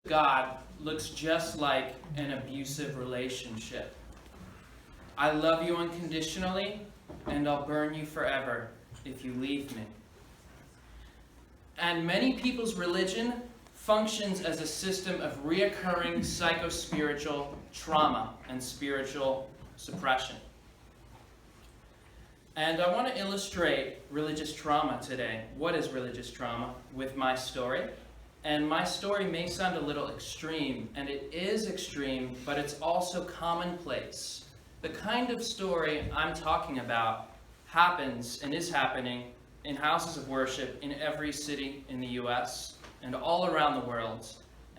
God looks just like an abusive relationship. I love you unconditionally, and I'll burn you forever if you leave me. And many people's religion functions as a system of reoccurring psycho-spiritual trauma and spiritual suppression. And I want to illustrate religious trauma today. What is religious trauma? With my story. And my story may sound a little extreme, and it is extreme, but it's also commonplace. The kind of story I'm talking about happens and is happening in houses of worship in every city in the US and all around the world.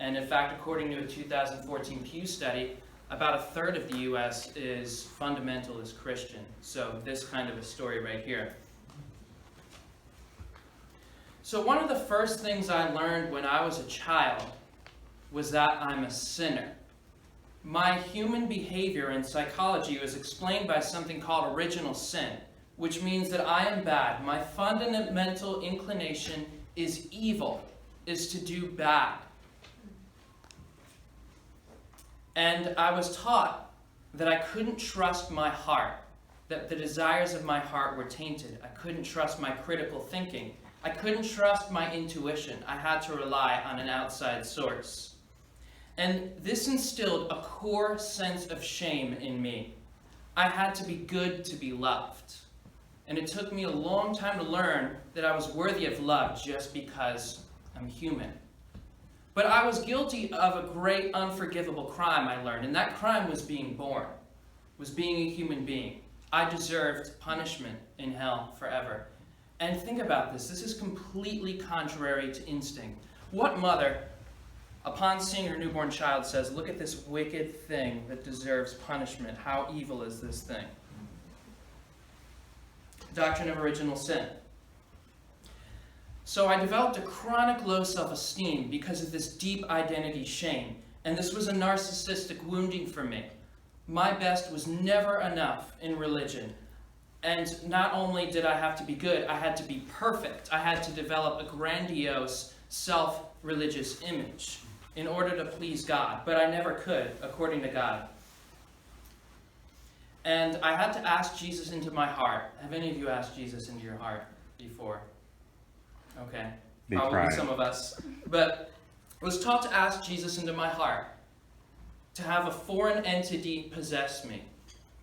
And in fact, according to a 2014 Pew study, about a third of the US is fundamentalist Christian. So this kind of a story right here. So one of the first things I learned when I was a child was that I'm a sinner. My human behavior in psychology was explained by something called original sin, which means that I am bad. My fundamental inclination is evil, is to do bad. And I was taught that I couldn't trust my heart, that the desires of my heart were tainted. I couldn't trust my critical thinking. I couldn't trust my intuition. I had to rely on an outside source. And this instilled a core sense of shame in me. I had to be good to be loved. And it took me a long time to learn that I was worthy of love just because I'm human. But I was guilty of a great unforgivable crime, I learned, and that crime was being born, was being a human being. I deserved punishment in hell forever. And think about this. This is completely contrary to instinct. What mother, upon seeing her newborn child, says, "Look at this wicked thing that deserves punishment. How evil is this thing?" Doctrine of original sin. So I developed a chronic low self-esteem because of this deep identity shame. And this was a narcissistic wounding for me. My best was never enough in religion. And not only did I have to be good, I had to be perfect. I had to develop a grandiose self-religious image in order to please God. But I never could, according to God. And I had to ask Jesus into my heart. Have any of you asked Jesus into your heart before? Okay, probably some of us. But I was taught to ask Jesus into my heart, to have a foreign entity possess me.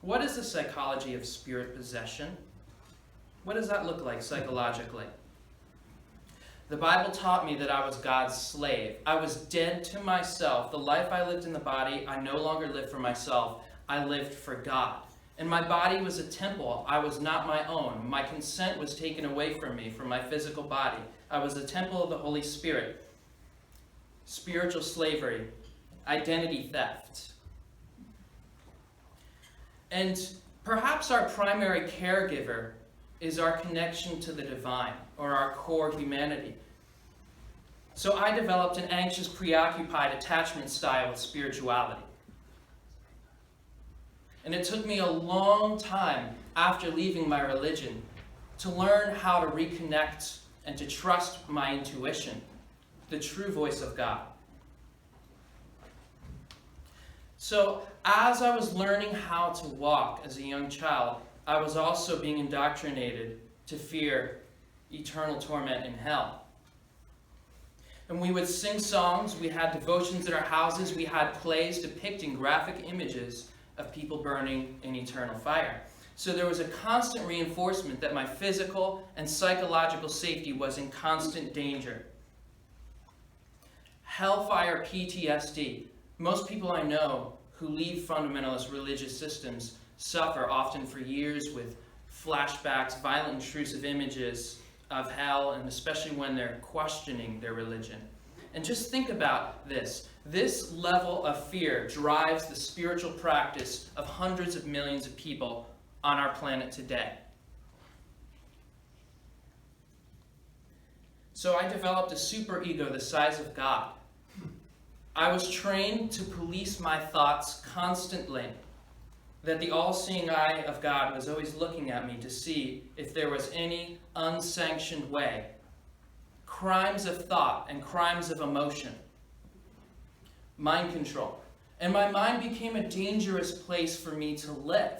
What is the psychology of spirit possession? What does that look like psychologically? The Bible taught me that I was God's slave. I was dead to myself. The life I lived in the body, I no longer lived for myself. I lived for God. And my body was a temple. I was not my own. My consent was taken away from me, from my physical body. I was a temple of the Holy Spirit. Spiritual slavery, identity theft. And perhaps our primary caregiver is our connection to the divine, or our core humanity. So I developed an anxious, preoccupied attachment style with spirituality. And it took me a long time after leaving my religion to learn how to reconnect and to trust my intuition, the true voice of God. So as I was learning how to walk as a young child, I was also being indoctrinated to fear eternal torment in hell. And we would sing songs, we had devotions at our houses, we had plays depicting graphic images of people burning in eternal fire. So there was a constant reinforcement that my physical and psychological safety was in constant danger. Hellfire PTSD. Most people I know who leave fundamentalist religious systems suffer often for years with flashbacks, violent intrusive images of hell, and especially when they're questioning their religion. And just think about this. This level of fear drives the spiritual practice of hundreds of millions of people on our planet today. So I developed a superego the size of God. I was trained to police my thoughts constantly, that the all-seeing eye of God was always looking at me to see if there was any unsanctioned way, crimes of thought and crimes of emotion. mind control. And my mind became a dangerous place for me to live,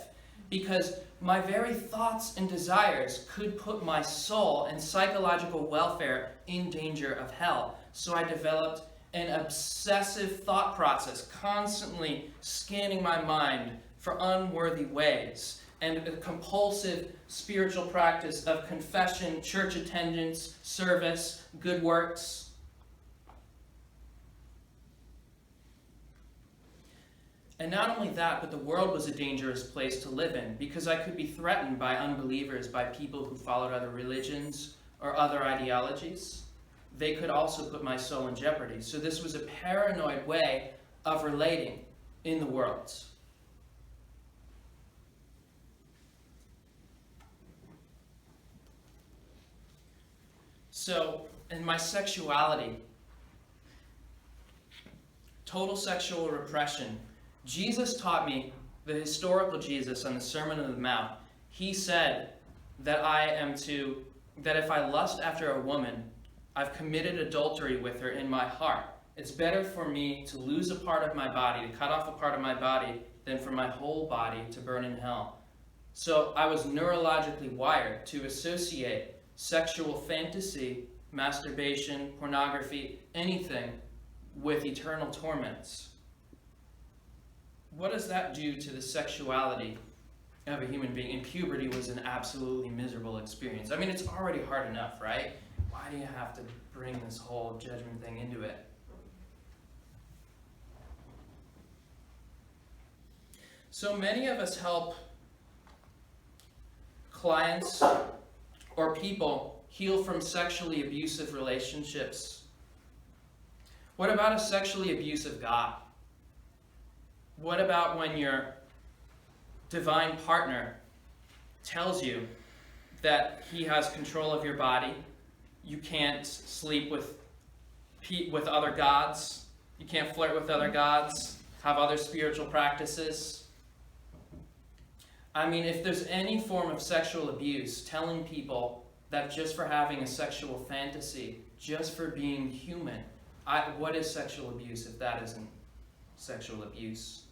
because my very thoughts and desires could put my soul and psychological welfare in danger of hell. So I developed an obsessive thought process, constantly scanning my mind for unworthy ways, and a compulsive spiritual practice of confession, church attendance, service, good works. And not only that, but the world was a dangerous place to live in, because I could be threatened by unbelievers, by people who followed other religions or other ideologies. They could also put my soul in jeopardy. So this was a paranoid way of relating in the world. So, in my sexuality, total sexual repression, Jesus taught me, the historical Jesus on the Sermon on the Mount, he said that that if I lust after a woman, I've committed adultery with her in my heart. It's better for me to lose a part of my body, to cut off a part of my body, than for my whole body to burn in hell. So I was neurologically wired to associate sexual fantasy, masturbation, pornography, anything with eternal torments. What does that do to the sexuality of a human being? And puberty was an absolutely miserable experience. I mean, it's already hard enough, right? Why do you have to bring this whole judgment thing into it? So many of us help clients or people heal from sexually abusive relationships. What about a sexually abusive God? What about when your divine partner tells you that he has control of your body? You can't sleep with other gods. You can't flirt with other gods, have other spiritual practices. I mean, if there's any form of sexual abuse, telling people that just for having a sexual fantasy, just for being human, what is sexual abuse if that isn't sexual abuse?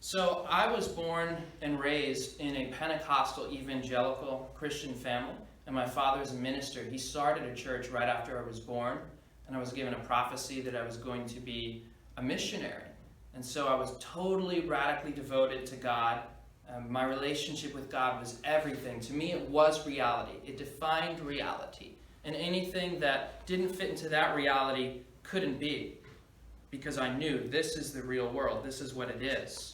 So I was born and raised in a Pentecostal evangelical Christian family, and my father's a minister. He started a church right after I was born, and I was given a prophecy that I was going to be a missionary. And so I was totally radically devoted to God. My relationship with God was everything. To me, it was reality. It defined reality. And anything that didn't fit into that reality couldn't be, because I knew this is the real world. This is what it is.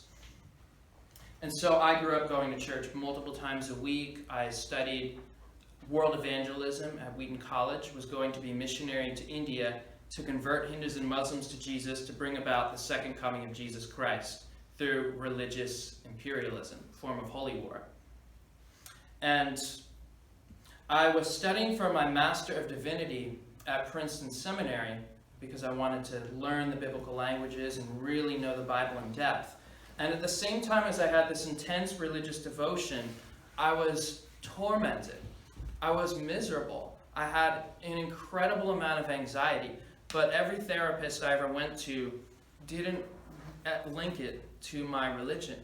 And so I grew up going to church multiple times a week. I studied world evangelism at Wheaton College, was going to be missionary to India to convert Hindus and Muslims to Jesus, to bring about the second coming of Jesus Christ through religious imperialism, a form of holy war. And I was studying for my Master of Divinity at Princeton Seminary because I wanted to learn the biblical languages and really know the Bible in depth. And at the same time as I had this intense religious devotion, I was tormented. I was miserable. I had an incredible amount of anxiety, but every therapist I ever went to didn't link it to my religion,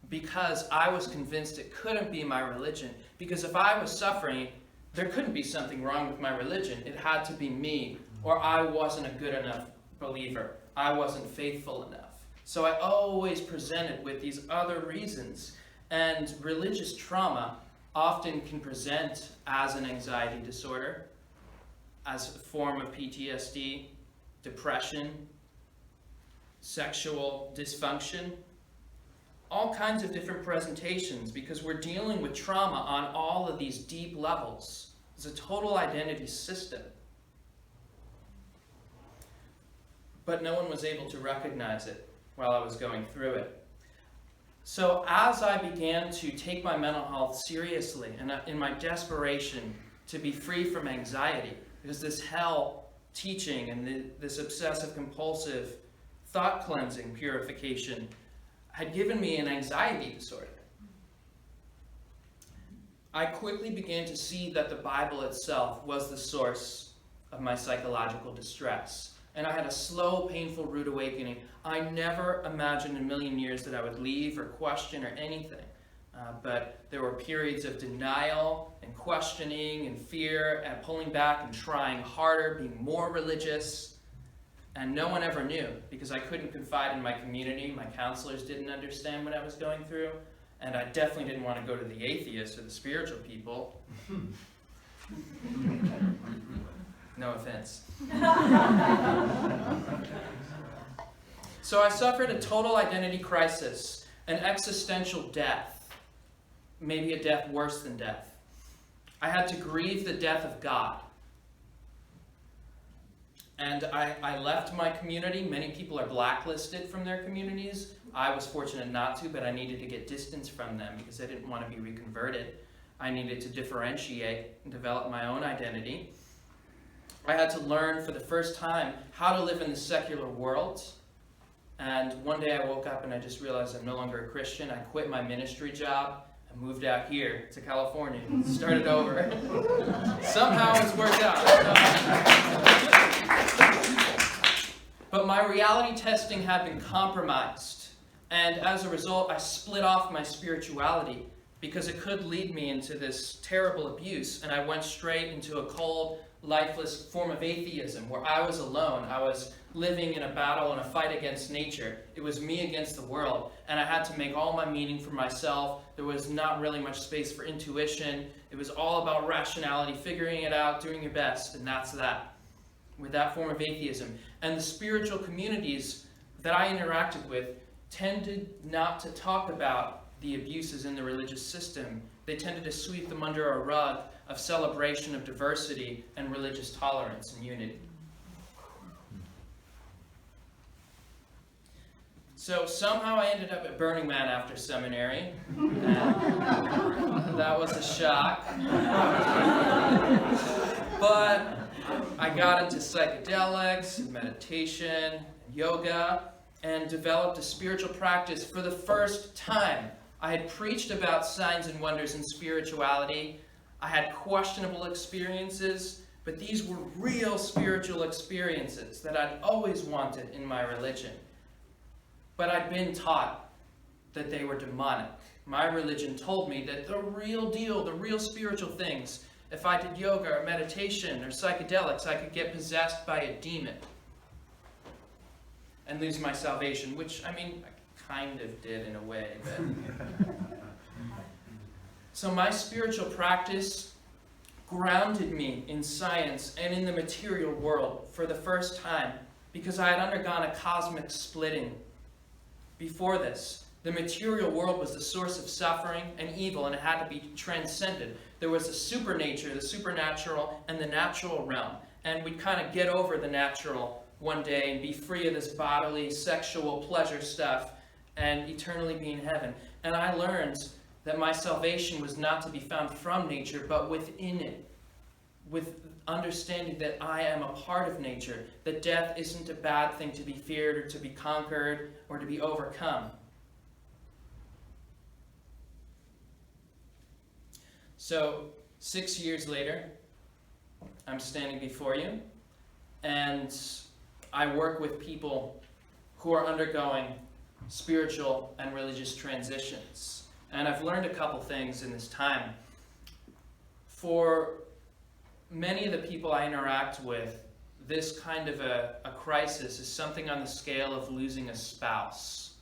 because I was convinced it couldn't be my religion. Because if I was suffering, there couldn't be something wrong with my religion. It had to be me, or I wasn't a good enough believer. I wasn't faithful enough. So I always presented with these other reasons. And religious trauma often can present as an anxiety disorder, as a form of PTSD, depression, sexual dysfunction, all kinds of different presentations, because we're dealing with trauma on all of these deep levels. It's a total identity system. But no one was able to recognize it while I was going through it. So as I began to take my mental health seriously, and in my desperation to be free from anxiety, because this hell teaching and this obsessive compulsive thought cleansing purification had given me an anxiety disorder, I quickly began to see that the Bible itself was the source of my psychological distress. And I had a slow, painful, rude awakening. I never imagined in a million years that I would leave or question or anything. But there were periods of denial and questioning and fear and pulling back and trying harder, being more religious. And no one ever knew because I couldn't confide in my community. My counselors didn't understand what I was going through. And I definitely didn't want to go to the atheists or the spiritual people. No offense. So I suffered a total identity crisis, an existential death. Maybe a death worse than death. I had to grieve the death of God. And I left my community. Many people are blacklisted from their communities. I was fortunate not to, but I needed to get distance from them because I didn't want to be reconverted. I needed to differentiate and develop my own identity. I had to learn for the first time how to live in the secular world. And one day I woke up and I just realized I'm no longer a Christian. I quit my ministry job. I moved out here to California and started over. Somehow it's worked out. But my reality testing had been compromised. And as a result, I split off my spirituality because it could lead me into this terrible abuse. And I went straight into a cold, lifeless form of atheism where I was alone. I was living in a battle and a fight against nature. It was me against the world, and I had to make all my meaning for myself. There was not really much space for intuition. It was all about rationality, figuring it out, doing your best, and that's that. With that form of atheism. And the spiritual communities that I interacted with tended not to talk about the abuses in the religious system. They tended to sweep them under a rug of celebration of diversity and religious tolerance and unity. So somehow I ended up at Burning Man after seminary. That was a shock. But I got into psychedelics, meditation, yoga, and developed a spiritual practice for the first time. I had preached about signs and wonders and spirituality. I had questionable experiences, but these were real spiritual experiences that I'd always wanted in my religion. But I'd been taught that they were demonic. My religion told me that the real deal, the real spiritual things, if I did yoga or meditation or psychedelics, I could get possessed by a demon and lose my salvation, which, I mean, I kind of did in a way. But so my spiritual practice grounded me in science and in the material world for the first time because I had undergone a cosmic splitting. Before this, the material world was the source of suffering and evil, and it had to be transcended. There was a supernature, the supernatural, and the natural realm. And we'd kind of get over the natural one day and be free of this bodily, sexual pleasure stuff and eternally be in heaven. And I learned that my salvation was not to be found from nature, but within it, with understanding that I am a part of nature, that death isn't a bad thing to be feared or to be conquered or to be overcome. So 6 years later, I'm standing before you, and I work with people who are undergoing spiritual and religious transitions. And I've learned a couple things in this time. For many of the people I interact with, this kind of a crisis is something on the scale of losing a spouse.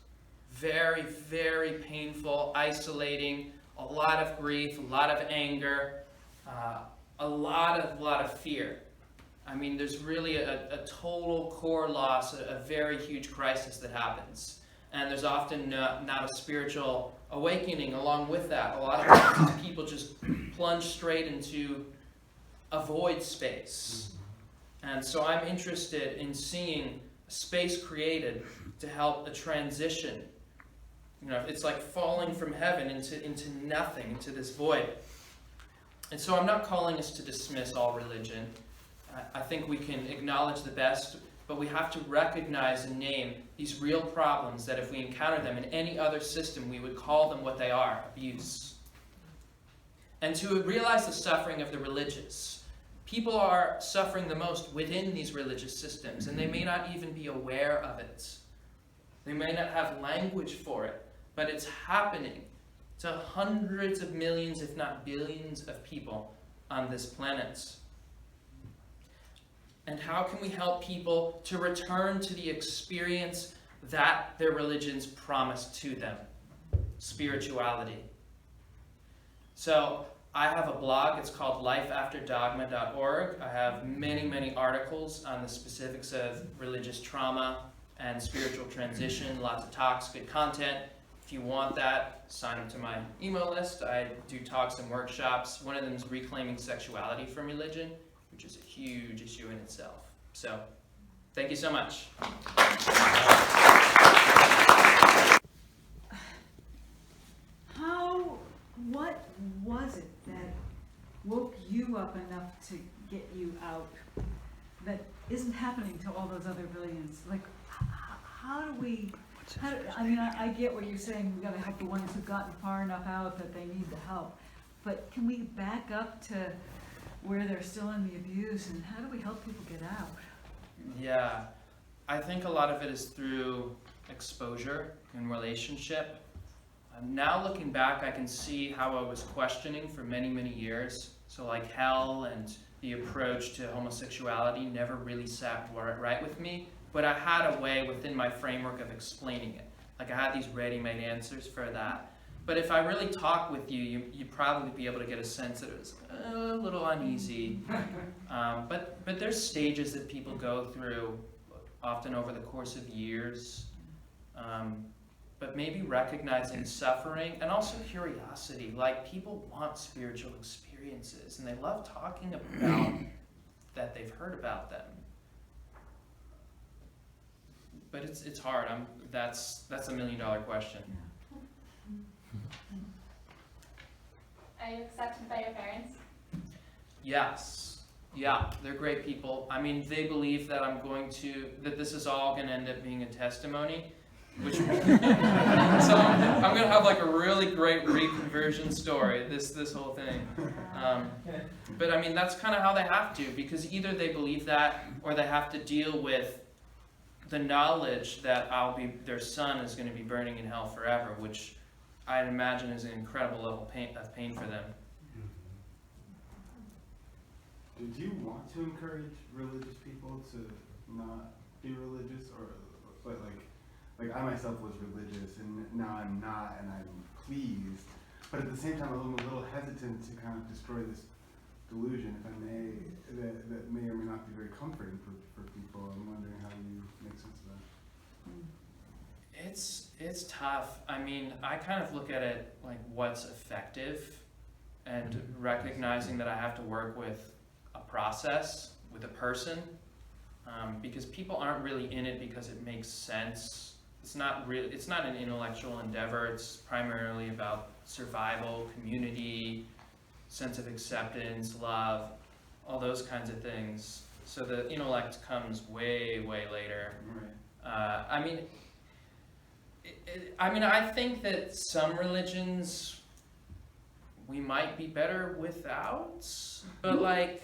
Very, very painful, isolating, a lot of grief, a lot of anger, a lot of fear. I mean, there's really a total core loss, a very huge crisis that happens. And there's often not a spiritual awakening along with that. A lot of times people just plunge straight into a void space. And so I'm interested in seeing a space created to help a transition. You know, it's like falling from heaven into nothing, into this void. And so I'm not calling us to dismiss all religion. I think we can acknowledge the best, but we have to recognize and name these real problems that if we encounter them in any other system, we would call them what they are, abuse. And to realize the suffering of the religious, people are suffering the most within these religious systems, and they may not even be aware of it. They may not have language for it, but it's happening to hundreds of millions, if not billions, of people on this planet. And how can we help people to return to the experience that their religions promised to them? Spirituality. So I have a blog, it's called lifeafterdogma.org. I have many, many articles on the specifics of religious trauma and spiritual transition, lots of talks, good content. If you want that, sign up to my email list. I do talks and workshops. One of them is reclaiming sexuality from religion, which is a huge issue in itself. So, thank you so much. What was it that woke you up enough to get you out that isn't happening to all those other billions? Like, how do we, I get what you're saying, we gotta help the ones who've gotten far enough out that they need the help. But can we back up to where they're still in the abuse, and how do we help people get out? Yeah, I think a lot of it is through exposure and relationship. Now looking back, I can see how I was questioning for many, many years. So like hell and the approach to homosexuality never really sat right with me, but I had a way within my framework of explaining it. Like I had these ready-made answers for that. But if I really talk with you, you'd probably be able to get a sense that it was a little uneasy. But there's stages that people go through, often over the course of years. But maybe recognizing suffering and also curiosity. Like people want spiritual experiences and they love talking about that they've heard about them. But it's hard. That's $1 million question. Are you accepted by your parents? Yes. Yeah, they're great people. I mean, they believe that that this is all going to end up being a testimony. Which, so I'm going to have like a really great reconversion story, this whole thing. But I mean, that's kind of how they have to, because either they believe that or they have to deal with the knowledge that their son is going to be burning in hell forever, which I'd imagine is an incredible level of pain for them. Did you want to encourage religious people to not be religious, or like I myself was religious and now I'm not, and I'm pleased, but at the same time I'm a little hesitant to kind of destroy this delusion, if I may, that may or may not be very comforting for people. I'm wondering how you make sense of that. It's tough. I mean, I kind of look at it like what's effective, and recognizing that I have to work with a process, with a person, because people aren't really in it because it makes sense. It's not an intellectual endeavor. It's primarily about survival, community, sense of acceptance, love, all those kinds of things. So the intellect comes way, way later. Right. I think that some religions we might be better without, but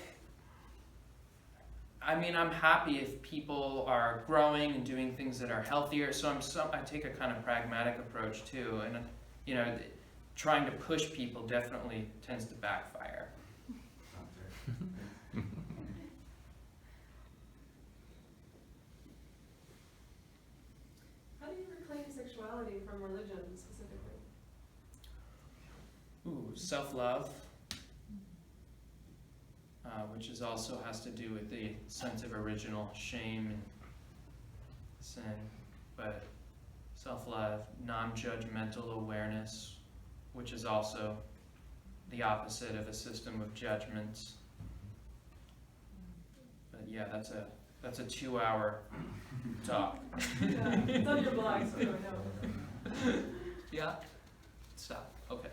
I'm happy if people are growing and doing things that are healthier. So I take a kind of pragmatic approach too, and trying to push people definitely tends to backfire. How do you reclaim sexuality from religion specifically? Self-love. Which also has to do with the sense of original shame and sin, but self-love, non-judgmental awareness, which is also the opposite of a system of judgments. But yeah, that's a 2-hour talk. Yeah, it's on your blog, so I know. Yeah? Stop. Okay.